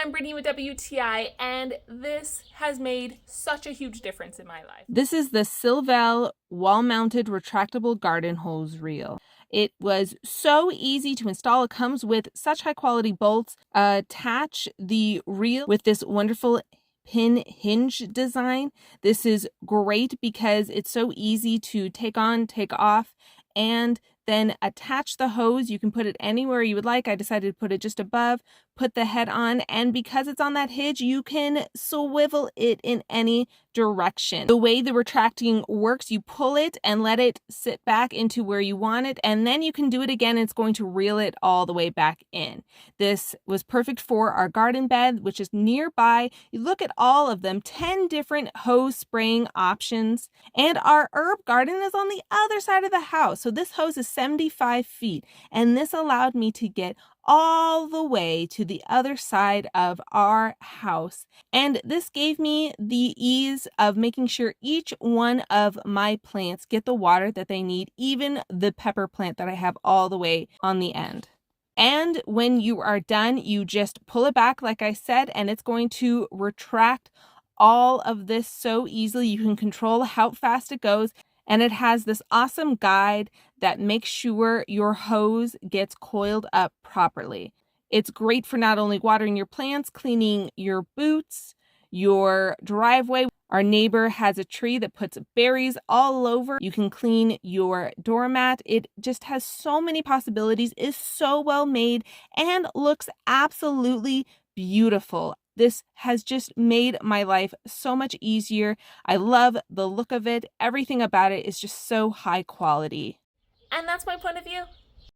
I'm Brittany with WTI, and this has made such a huge difference in my life. This is the SILVEL wall-mounted retractable garden hose reel. It was so easy to install. It comes with such high-quality bolts. Attach the reel with this wonderful pin hinge design. This is great because it's so easy to take on, take off, and then attach the hose. You can put it anywhere you would like. I decided to put it just above, put the head on, and because it's on that hinge, you can swivel it in any direction. The way the retracting works, you pull it and let it sit back into where you want it, and then you can do it again. It's going to reel it all the way back in. This was perfect for our garden bed, which is nearby. You look at all of them, 10 different hose spraying options, and our herb garden is on the other side of the house. So this hose is 75 feet, and this allowed me to get all the way to the other side of our house. And this gave me the ease of making sure each one of my plants get the water that they need, even the pepper plant that I have all the way on the end. And when you are done, you just pull it back, like I said, and it's going to retract all of this so easily. You can control how fast it goes. And it has this awesome guide that makes sure your hose gets coiled up properly. It's great for not only watering your plants, cleaning your boots, your driveway. Our neighbor has a tree that puts berries all over. You can clean your doormat. It just has so many possibilities, is so well made, and looks absolutely beautiful. This has just made my life so much easier. I love the look of it. Everything about it is just so high quality. And that's my point of view.